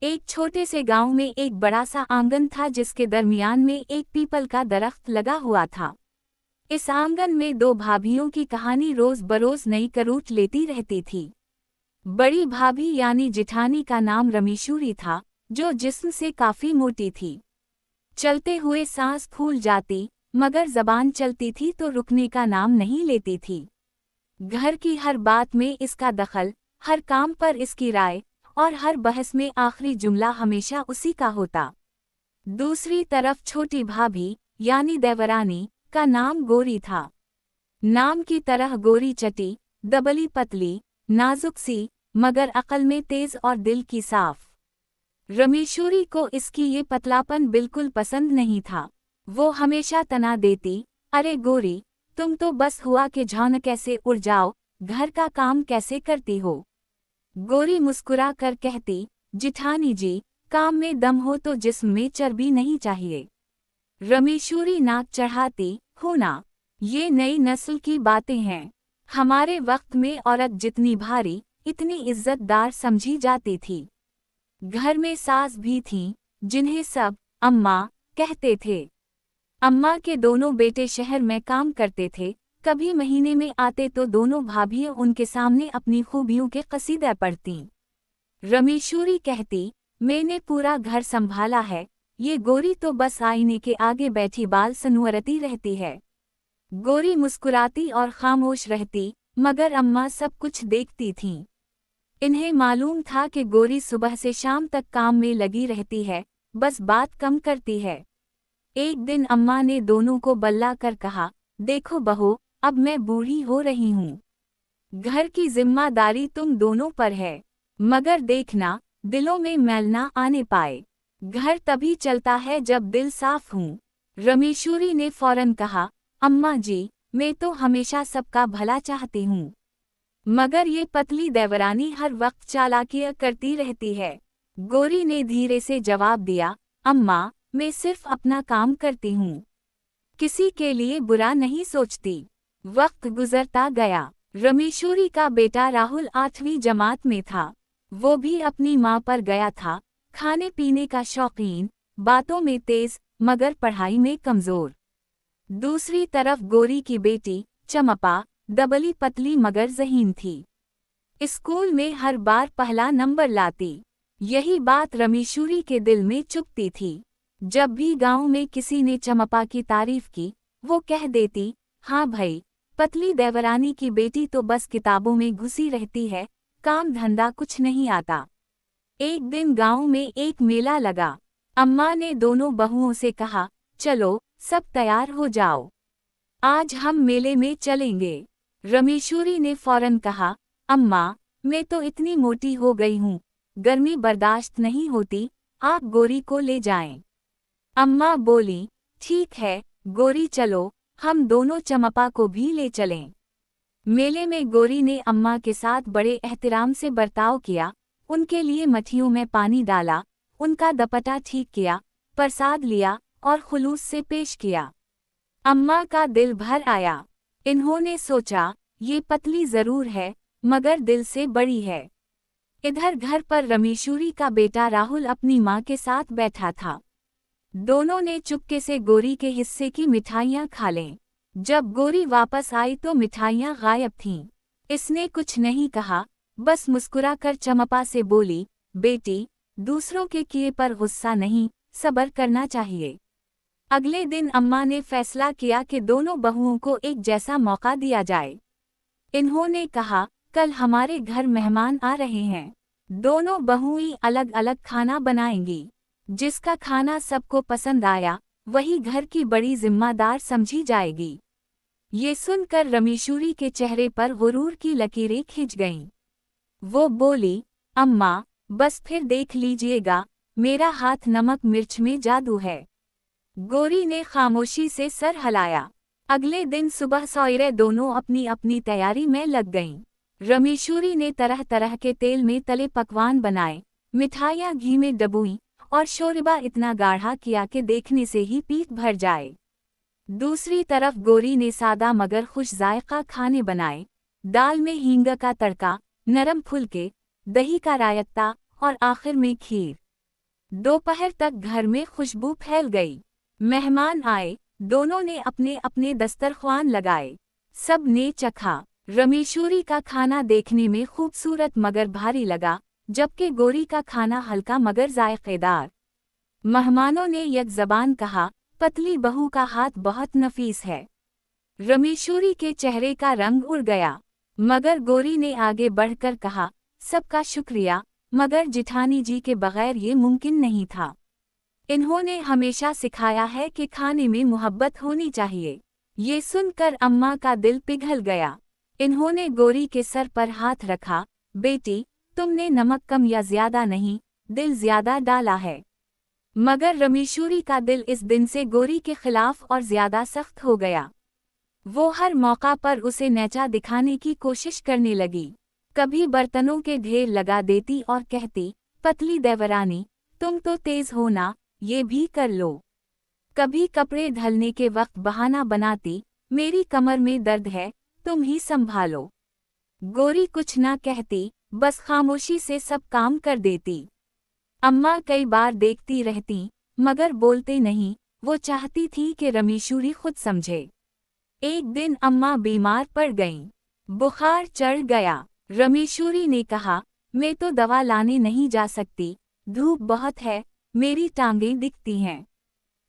एक छोटे से गांव में एक बड़ा सा आंगन था जिसके दरमियान में एक पीपल का दरख्त लगा हुआ था। इस आंगन में दो भाभियों की कहानी रोज बरोज नई करूट लेती रहती थी। बड़ी भाभी यानी जिठानी का नाम रमेशूरी था, जो जिस्म से काफी मोटी थी। चलते हुए सांस फूल जाती, मगर जबान चलती थी तो रुकने का नाम नहीं लेती थी। घर की हर बात में इसका दखल, हर काम पर इसकी राय, और हर बहस में आखिरी जुमला हमेशा उसी का होता। दूसरी तरफ छोटी भाभी यानी देवरानी का नाम गोरी था। नाम की तरह गोरी चटी, दबली पतली, नाजुक सी, मगर अकल में तेज और दिल की साफ। रमेशूरी को इसकी ये पतलापन बिल्कुल पसंद नहीं था। वो हमेशा तना देती, अरे गोरी, तुम तो बस हुआ के झान कैसे उड़ जाओ, घर का काम कैसे करती हो। गोरी मुस्कुरा कर कहती, जिठानी जी, काम में दम हो तो जिस्म में चर्बी नहीं चाहिए। रमेशूरी नाक चढ़ाती, हो ना, ये नई नस्ल की बातें हैं। हमारे वक्त में औरत जितनी भारी, इतनी इज्जतदार समझी जाती थी। घर में सास भी थीं, जिन्हें सब अम्मा कहते थे। अम्मा के दोनों बेटे शहर में काम करते थे। कभी महीने में आते तो दोनों भाभियां उनके सामने अपनी खूबियों के कसीदे पढ़तीं। रमेशूरी कहती, मैंने पूरा घर संभाला है, ये गोरी तो बस आईने के आगे बैठी बाल सनुरती रहती है। गोरी मुस्कुराती और खामोश रहती, मगर अम्मा सब कुछ देखती थीं। इन्हें मालूम था कि गोरी सुबह से शाम तक काम में लगी रहती है, बस बात कम करती है। एक दिन अम्मा ने दोनों को बल्ला कर कहा, देखो बहू, अब मैं बूढ़ी हो रही हूँ। घर की जिम्मेदारी तुम दोनों पर है, मगर देखना, दिलों में मैल ना आने पाए। घर तभी चलता है जब दिल साफ हूँ। रमेशूरी ने फौरन कहा, अम्मा जी, मैं तो हमेशा सबका भला चाहती हूँ, मगर ये पतली देवरानी हर वक्त चालाकियां करती रहती है। गोरी ने धीरे से जवाब दिया, अम्मा, मैं सिर्फ अपना काम करती हूँ, किसी के लिए बुरा नहीं सोचती। वक्त गुजरता गया। रमेशूरी का बेटा राहुल 8वीं जमात में था। वो भी अपनी माँ पर गया था, खाने पीने का शौकीन, बातों में तेज, मगर पढ़ाई में कमजोर। दूसरी तरफ गोरी की बेटी चमपा दबली पतली मगर ज़हीन थी। स्कूल में हर बार पहला नंबर लाती। यही बात रमेशूरी के दिल में चुभती थी। जब भी गांव में किसी ने चमपा की तारीफ की, वो कह देती, हाँ भाई, पतली देवरानी की बेटी तो बस किताबों में घुसी रहती है, काम धंधा कुछ नहीं आता। एक दिन गांव में एक मेला लगा। अम्मा ने दोनों बहुओं से कहा, चलो, सब तैयार हो जाओ, आज हम मेले में चलेंगे। रमेशूरी ने फौरन कहा, अम्मा, मैं तो इतनी मोटी हो गई हूँ, गर्मी बर्दाश्त नहीं होती, आप गोरी को ले जाएं। अम्मा बोली, ठीक है गोरी, चलो, हम दोनों चमपा को भी ले चलें। मेले में गोरी ने अम्मा के साथ बड़े एहतराम से बर्ताव किया, उनके लिए मट्ठियों में पानी डाला, उनका दपटा ठीक किया, प्रसाद लिया और खुलूस से पेश किया। अम्मा का दिल भर आया। इन्होंने सोचा, ये पतली जरूर है, मगर दिल से बड़ी है। इधर घर पर रमेशूरी का बेटा राहुल अपनी माँ के साथ बैठा था। दोनों ने चुपके से गोरी के हिस्से की मिठाइयाँ खा लें। जब गोरी वापस आई तो मिठाइयाँ गायब थीं। इसने कुछ नहीं कहा, बस मुस्कुराकर चमपा से बोली, बेटी, दूसरों के किए पर गुस्सा नहीं, सब्र करना चाहिए। अगले दिन अम्मा ने फैसला किया कि दोनों बहुओं को एक जैसा मौका दिया जाए। इन्होंने कहा, कल हमारे घर मेहमान आ रहे हैं। दोनों बहुएं अलग अलग खाना बनाएंगी। जिसका खाना सबको पसंद आया, वही घर की बड़ी जिम्मेदार समझी जाएगी। ये सुनकर रमेशूरी के चेहरे पर गुरूर की लकीरें खिंच गईं। वो बोली, अम्मा, बस फिर देख लीजिएगा, मेरा हाथ नमक मिर्च में जादू है। गोरी ने खामोशी से सर हिलाया। अगले दिन सुबह सवेरे दोनों अपनी अपनी तैयारी में लग गईं। रमेशूरी ने तरह तरह के तेल में तले पकवान बनाए, मिठाइयाँ घी में डबुईं और शोरबा इतना गाढ़ा किया कि देखने से ही पेट भर जाए। दूसरी तरफ गोरी ने सादा मगर खुश जायका खाने बनाए, दाल में हींग का तड़का, नरम फुलके, दही का रायता और आखिर में खीर। दोपहर तक घर में खुशबू फैल गई। मेहमान आए, दोनों ने अपने अपने दस्तरख्वान लगाए। सब ने चखा। रमेशूरी का खाना देखने में खूबसूरत मगर भारी लगा, जबकि गोरी का खाना हल्का मगर जायकेदार। मेहमानों ने एक ज़बान कहा, पतली बहू का हाथ बहुत नफीस है। रमेशूरी के चेहरे का रंग उड़ गया, मगर गोरी ने आगे बढ़कर कहा, सबका शुक्रिया, मगर जिठानी जी के बगैर ये मुमकिन नहीं था। इन्होंने हमेशा सिखाया है कि खाने में मोहब्बत होनी चाहिए। ये सुनकर अम्मा का दिल पिघल गया। इन्होंने गोरी के सर पर हाथ रखा, बेटी, तुमने नमक कम या ज्यादा नहीं, दिल ज्यादा डाला है। मगर रमेशूरी का दिल इस दिन से गोरी के खिलाफ और ज्यादा सख्त हो गया। वो हर मौका पर उसे नीचा दिखाने की कोशिश करने लगी। कभी बर्तनों के ढेर लगा देती और कहती, पतली देवरानी, तुम तो तेज हो ना, ये भी कर लो। कभी कपड़े ढलने के वक्त बहाना बनाती, मेरी कमर में दर्द है, तुम ही संभालो। गोरी कुछ ना कहती, बस खामोशी से सब काम कर देती। अम्मा कई बार देखती रहती, मगर बोलते नहीं। वो चाहती थी कि रमेशूरी खुद समझे। एक दिन अम्मा बीमार पड़ गईं। बुखार चढ़ गया। रमेशूरी ने कहा, मैं तो दवा लाने नहीं जा सकती, धूप बहुत है, मेरी टांगें दिखती हैं।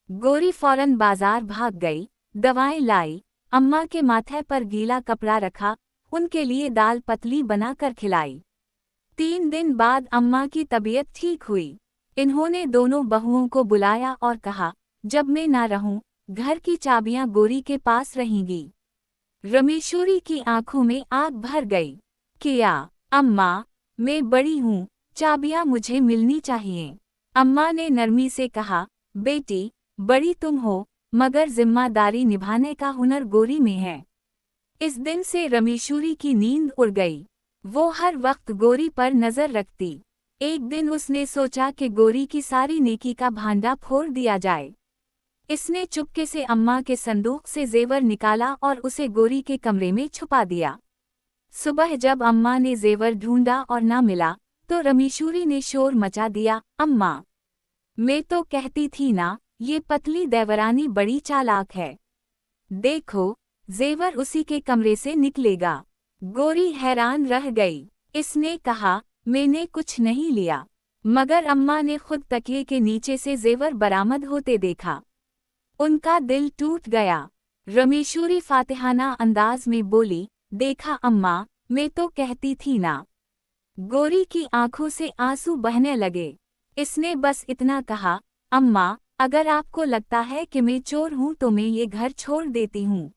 गोरी फौरन बाजार भाग गई, दवाएं लाई, अम्मा के माथे पर गीला कपड़ा रखा, उनके लिए दाल पतली बनाकर खिलाई। 3 दिन बाद अम्मा की तबीयत ठीक हुई। इन्होंने दोनों बहुओं को बुलाया और कहा, जब मैं ना रहूं, घर की चाबियां गोरी के पास रहेंगी। रमेशूरी की आंखों में आग भर गई। क्या, अम्मा, मैं बड़ी हूँ, चाबियां मुझे मिलनी चाहिए। अम्मा ने नरमी से कहा, बेटी, बड़ी तुम हो, मगर जिम्मेदारी निभाने का हुनर गोरी में है। इस दिन से रमेशूरी की नींद उड़ गई। वो हर वक्त गोरी पर नजर रखती। एक दिन उसने सोचा कि गोरी की सारी नेकी का भांडा फोड़ दिया जाए। इसने चुपके से अम्मा के संदूक से जेवर निकाला और उसे गोरी के कमरे में छुपा दिया। सुबह जब अम्मा ने जेवर ढूंढा और ना मिला, तो रमेशूरी ने शोर मचा दिया, अम्मा, मैं तो कहती थी ना, ये पतली देवरानी बड़ी चालाक है। देखो, जेवर उसी के कमरे से निकलेगा। गोरी हैरान रह गई। इसने कहा, मैंने कुछ नहीं लिया। मगर अम्मा ने खुद तकिए के नीचे से जेवर बरामद होते देखा। उनका दिल टूट गया। रमेशूरी फातिहाना अंदाज में बोली, देखा अम्मा, मैं तो कहती थी ना। गोरी की आंखों से आंसू बहने लगे। इसने बस इतना कहा, अम्मा, अगर आपको लगता है कि मैं चोर हूं तो मैं ये घर छोड़ देती हूं।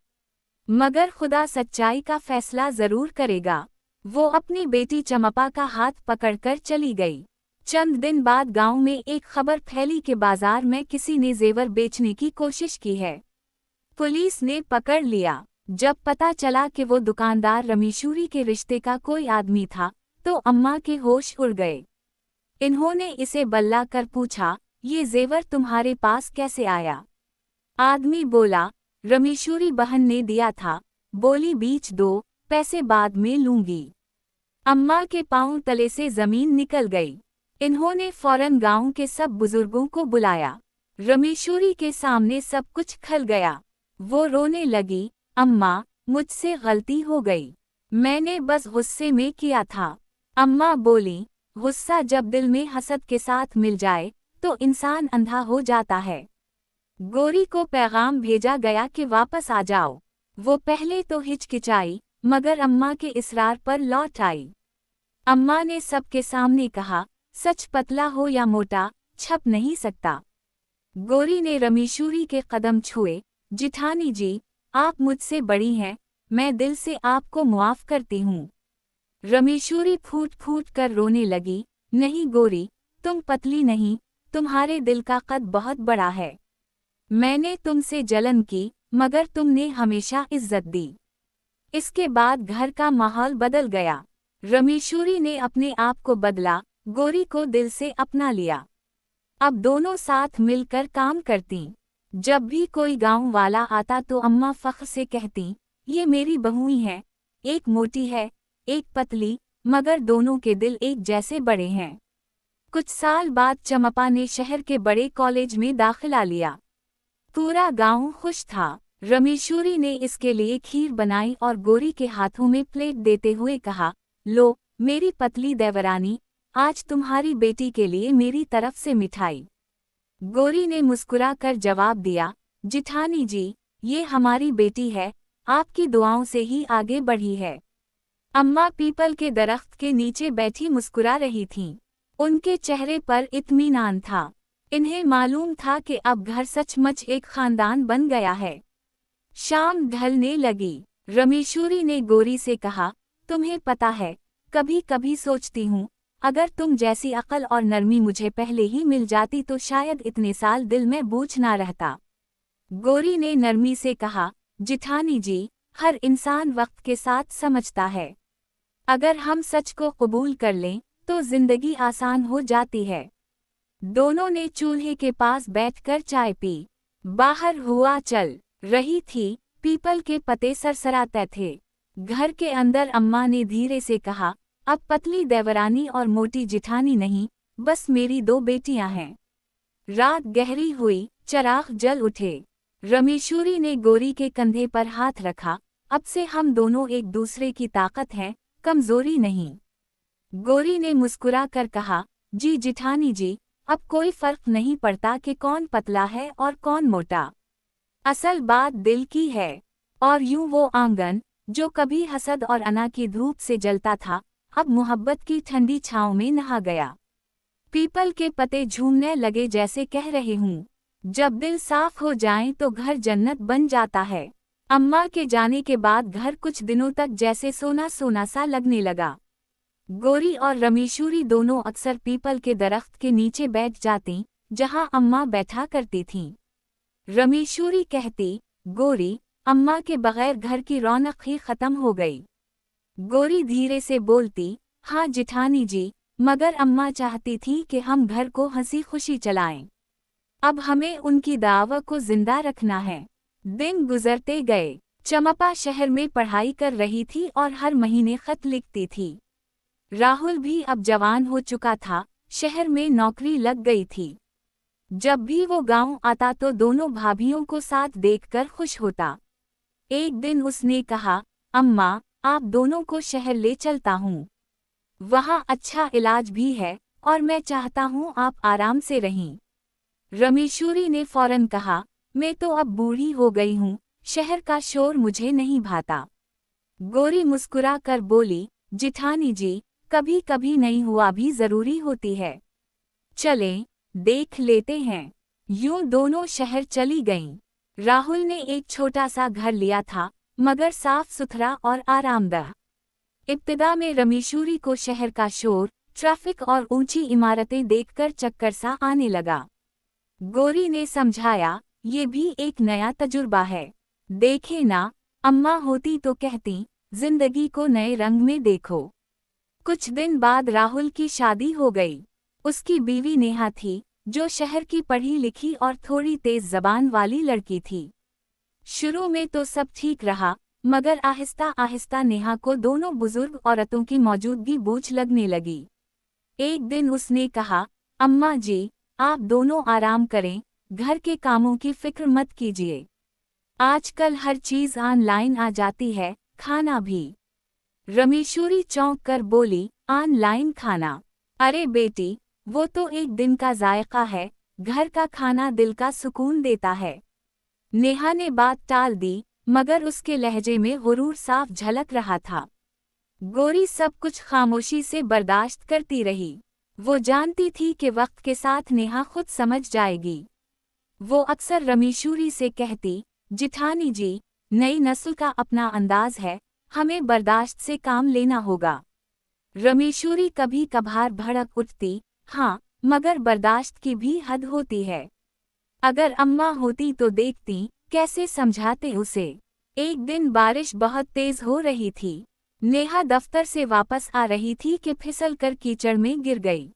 मगर खुदा सच्चाई का फैसला जरूर करेगा। वो अपनी बेटी चंपा का हाथ पकड़कर चली गई। चंद दिन बाद गांव में एक खबर फैली कि बाजार में किसी ने जेवर बेचने की कोशिश की है। पुलिस ने पकड़ लिया। जब पता चला कि वो दुकानदार रमेशूरी के रिश्ते का कोई आदमी था, तो अम्मा के होश उड़ गए। इन्होंने इसे बल्ला कर पूछा, ये जेवर तुम्हारे पास कैसे आया? आदमी बोला, रमेशूरी बहन ने दिया था। बोली, बेच दो, पैसे बाद में लूंगी। अम्मा के पांव तले से जमीन निकल गई। इन्होंने फौरन गांव के सब बुजुर्गों को बुलाया। रमेशूरी के सामने सब कुछ खल गया। वो रोने लगी, अम्मा, मुझसे गलती हो गई, मैंने बस गुस्से में किया था। अम्मा बोली, गुस्सा जब दिल में हसद के साथ मिल जाए तो इंसान अंधा हो जाता है। गोरी को पैगाम भेजा गया कि वापस आ जाओ। वो पहले तो हिचकिचाई, मगर अम्मा के इसरार पर लौट आई। अम्मा ने सबके सामने कहा, सच पतला हो या मोटा, छप नहीं सकता। गोरी ने रमेशूरी के कदम छुए, जिठानी जी, आप मुझसे बड़ी हैं, मैं दिल से आपको मुआफ करती हूँ। रमेशूरी फूट फूट कर रोने लगी, नहीं गोरी, तुम पतली नहीं, तुम्हारे दिल का कद बहुत बड़ा है। मैंने तुमसे जलन की, मगर तुमने हमेशा इज्जत दी। इसके बाद घर का माहौल बदल गया। रमेशूरी ने अपने आप को बदला, गोरी को दिल से अपना लिया। अब दोनों साथ मिलकर काम करती। जब भी कोई गांव वाला आता तो अम्मा फख्र से कहती, ये मेरी बहू ही है, एक मोटी है, एक पतली, मगर दोनों के दिल एक जैसे बड़े हैं। कुछ साल बाद चंपा ने शहर के बड़े कॉलेज में दाखिला लिया। पूरा गांव खुश था। रमेश्वरी ने इसके लिए खीर बनाई और गौरी के हाथों में प्लेट देते हुए कहा, लो मेरी पतली देवरानी, आज तुम्हारी बेटी के लिए मेरी तरफ से मिठाई। गौरी ने मुस्कुरा कर जवाब दिया, जिठानी जी, ये हमारी बेटी है, आपकी दुआओं से ही आगे बढ़ी है। अम्मा पीपल के दरख्त के नीचे बैठी मुस्कुरा रही थीं। उनके चेहरे पर इत्मीनान था। इन्हें मालूम था कि अब घर सचमुच एक खानदान बन गया है। शाम ढलने लगी। रमेश्वरी ने गौरी से कहा, तुम्हें पता है, कभी कभी सोचती हूँ, अगर तुम जैसी अक्ल और नरमी मुझे पहले ही मिल जाती तो शायद इतने साल दिल में बोझ ना रहता। गौरी ने नरमी से कहा, जिठानी जी, हर इंसान वक्त के साथ समझता है। अगर हम सच को कबूल कर लें तो जिंदगी आसान हो जाती है। दोनों ने चूल्हे के पास बैठकर चाय पी। बाहर हुआ चल रही थी, पीपल के पत्ते सरसराते थे। घर के अंदर अम्मा ने धीरे से कहा, अब पतली देवरानी और मोटी जिठानी नहीं, बस मेरी दो बेटियां हैं। रात गहरी हुई, चिराग जल उठे। रमेश्वरी ने गौरी के कंधे पर हाथ रखा, अब से हम दोनों एक दूसरे की ताकत हैं, कमजोरी नहीं। गौरी ने मुस्कुरा कर कहा, जी जिठानी जी, अब कोई फर्क नहीं पड़ता कि कौन पतला है और कौन मोटा। असल बात दिल की है। और यूं वो आंगन, जो कभी हसद और अना की धूप से जलता था, अब मोहब्बत की ठंडी छांव में नहा गया। पीपल के पत्ते झूमने लगे जैसे कह रहे हूँ, जब दिल साफ हो जाए तो घर जन्नत बन जाता है। अम्मा के जाने के बाद घर कुछ दिनों तक जैसे सोना सोना सा लगने लगा। गौरी और रमेश्वरी दोनों अक्सर पीपल के दरख्त के नीचे बैठ जाती, जहां अम्मा बैठा करती थीं। रमेश्वरी कहती, गौरी, अम्मा के बगैर घर की रौनक ही खत्म हो गई। गौरी धीरे से बोलती, हाँ जिठानी जी, मगर अम्मा चाहती थी कि हम घर को हंसी खुशी चलाएं। अब हमें उनकी दावत को जिंदा रखना है। दिन गुजरते गए। चंपा शहर में पढ़ाई कर रही थी और हर महीने खत लिखती थी। राहुल भी अब जवान हो चुका था, शहर में नौकरी लग गई थी। जब भी वो गांव आता तो दोनों भाभियों को साथ देखकर खुश होता। एक दिन उसने कहा, अम्मा, आप दोनों को शहर ले चलता हूँ। वहाँ अच्छा इलाज भी है और मैं चाहता हूँ आप आराम से रहें। रमेश्वरी ने फौरन कहा, मैं तो अब बूढ़ी हो गई हूँ, शहर का शोर मुझे नहीं भाता। गौरी मुस्कुरा कर बोली, जिठानी जी, कभी कभी नहीं हुआ भी जरूरी होती है। चलें, देख लेते हैं। यूं दोनों शहर चली गईं। राहुल ने एक छोटा सा घर लिया था, मगर साफ सुथरा और आरामदेह। इब्तिदा में रमेश्वरी को शहर का शोर, ट्रैफिक और ऊंची इमारतें देखकर चक्कर सा आने लगा। गौरी ने समझाया, ये भी एक नया तजुर्बा है। देखे ना, अम्मा होती तो कहती, जिंदगी को नए रंग में देखो। कुछ दिन बाद राहुल की शादी हो गई। उसकी बीवी नेहा थी, जो शहर की पढ़ी लिखी और थोड़ी तेज जबान वाली लड़की थी। शुरू में तो सब ठीक रहा, मगर आहिस्ता आहिस्ता नेहा को दोनों बुजुर्ग औरतों की मौजूदगी बोझ लगने लगी। एक दिन उसने कहा, अम्मा जी, आप दोनों आराम करें, घर के कामों की फिक्र मत कीजिए। आजकल हर चीज ऑनलाइन आ जाती है, खाना भी। रमेश्वरी चौंक कर बोली, ऑनलाइन खाना? अरे बेटी, वो तो एक दिन का जायका है, घर का खाना दिल का सुकून देता है। नेहा ने बात टाल दी, मगर उसके लहजे में गुरूर साफ झलक रहा था। गौरी सब कुछ खामोशी से बर्दाश्त करती रही। वो जानती थी कि वक्त के साथ नेहा खुद समझ जाएगी। वो अक्सर रमेश्वरी से कहती, जिठानी जी, नई नस्ल का अपना अंदाज है, हमें बर्दाश्त से काम लेना होगा। रमेश्वरी कभी कभार भड़क उठती, हाँ, मगर बर्दाश्त की भी हद होती है। अगर अम्मा होती तो देखती, कैसे समझाते उसे। एक दिन बारिश बहुत तेज हो रही थी। नेहा दफ्तर से वापस आ रही थी कि फिसल कर कीचड़ में गिर गई।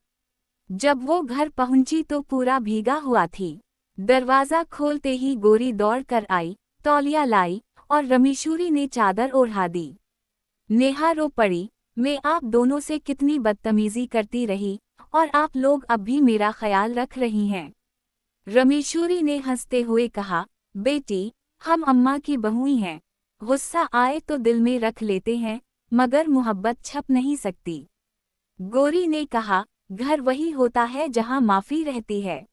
जब वो घर पहुंची तो पूरा भीगा हुआ थी। दरवाजा खोलते ही गौरी दौड़ कर आई, तौलिया लाई और रमेश्वरी ने चादर ओढ़ा दी। नेहा रो पड़ी, मैं आप दोनों से कितनी बदतमीजी करती रही और आप लोग अब भी मेरा ख्याल रख रही हैं। रमेश्वरी ने हंसते हुए कहा, बेटी, हम अम्मा की बहुएं हैं। गुस्सा आए तो दिल में रख लेते हैं, मगर मोहब्बत छप नहीं सकती। गौरी ने कहा, घर वही होता है जहां माफी रहती है।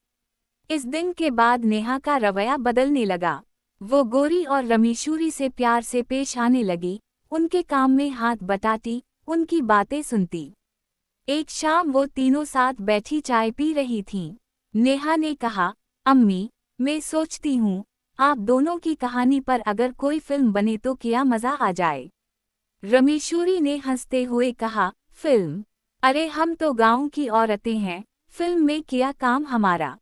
इस दिन के बाद नेहा का रवैया बदलने लगा। वो गौरी और रमेश्वरी से प्यार से पेश आने लगी, उनके काम में हाथ बटाती, उनकी बातें सुनती। एक शाम वो तीनों साथ बैठी चाय पी रही थीं। नेहा ने कहा, अम्मी, मैं सोचती हूँ आप दोनों की कहानी पर अगर कोई फिल्म बने तो क्या मजा आ जाए। रमेश्वरी ने हंसते हुए कहा, फिल्म? अरे हम तो गांव की औरतें हैं, फिल्म में क्या काम हमारा।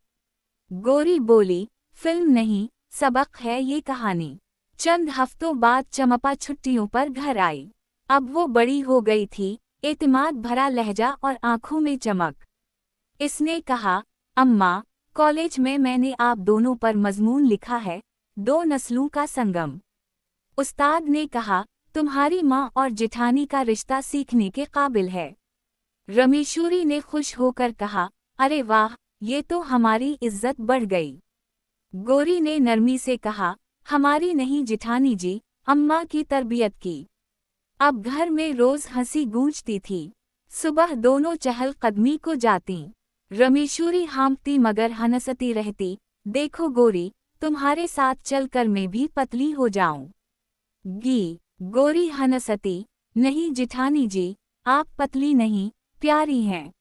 गौरी बोली, फिल्म नहीं, सबक है ये कहानी। चंद हफ्तों बाद चंपा छुट्टियों पर घर आई। अब वो बड़ी हो गई थी, एतमाद भरा लहजा और आंखों में चमक। इसने कहा, अम्मा, कॉलेज में मैंने आप दोनों पर मजमून लिखा है, दो नस्लों का संगम। उस्ताद ने कहा, तुम्हारी माँ और जेठानी का रिश्ता सीखने के काबिल है। रमेश्वरी ने खुश होकर कहा, अरे वाह, ये तो हमारी इज्जत बढ़ गई। गौरी ने नरमी से कहा, हमारी नहीं जेठानी जी, अम्मा की तरबियत की। अब घर में रोज हंसी गूंजती थी। सुबह दोनों चहल कदमी को जाती। रमेश्वरी हाँफती मगर हंसती रहती, देखो गौरी, तुम्हारे साथ चलकर मैं भी पतली हो जाऊं। गौरी हंसती, नहीं जेठानी जी, आप पतली नहीं, प्यारी हैं।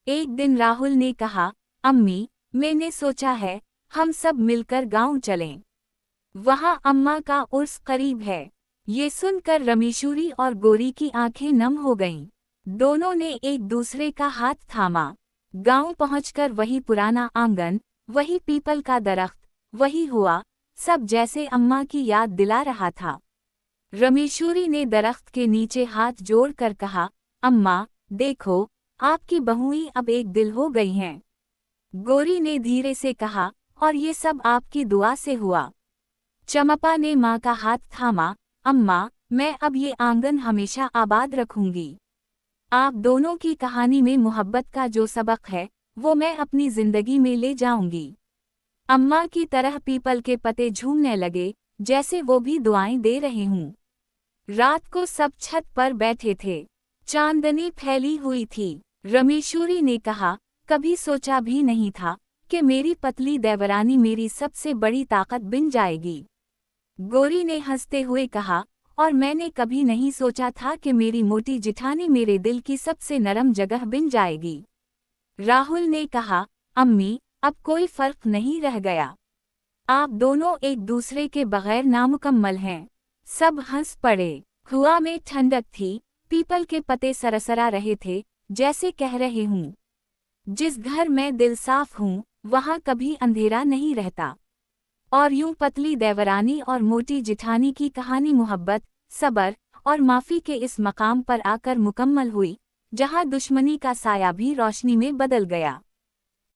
एक दिन राहुल ने कहा, अम्मी, मैंने सोचा है हम सब मिलकर गांव चलें। वहां अम्मा का उर्स करीब है। ये सुनकर रमेश्वरी और गौरी की आंखें नम हो गईं। दोनों ने एक दूसरे का हाथ थामा। गांव पहुंचकर वही पुराना आंगन, वही पीपल का दरख्त, वही हुआ, सब जैसे अम्मा की याद दिला रहा था। रमेश्वरी ने दरख्त के नीचे हाथ जोड़कर कहा, अम्मा, देखो, आपकी बहुएं अब एक दिल हो गई हैं। गौरी ने धीरे से कहा, और ये सब आपकी दुआ से हुआ। चंपा ने माँ का हाथ थामा, अम्मा, मैं अब ये आंगन हमेशा आबाद रखूंगी। आप दोनों की कहानी में मोहब्बत का जो सबक है, वो मैं अपनी जिंदगी में ले जाऊंगी। अम्मा की तरह पीपल के पत्ते झूमने लगे, जैसे वो भी दुआएं दे रहे हूँ। रात को सब छत पर बैठे थे। चांदनी फैली हुई थी। रमेश्वरी ने कहा, कभी सोचा भी नहीं था कि मेरी पतली देवरानी मेरी सबसे बड़ी ताकत बन जाएगी। गौरी ने हंसते हुए कहा, और मैंने कभी नहीं सोचा था कि मेरी मोटी जिठानी मेरे दिल की सबसे नरम जगह बन जाएगी। राहुल ने कहा, अम्मी, अब कोई फर्क नहीं रह गया। आप दोनों एक दूसरे के बगैर नामुकम्मल हैं। सब हंस पड़े। हुआ में ठंडक थी, पीपल के पत्ते सरसरा रहे थे, जैसे कह रहे हूँ, जिस घर में दिल साफ हूँ, वहाँ कभी अंधेरा नहीं रहता। और यूं पतली देवरानी और मोटी जिठानी की कहानी मोहब्बत, सब्र और माफ़ी के इस मकाम पर आकर मुकम्मल हुई, जहाँ दुश्मनी का साया भी रोशनी में बदल गया।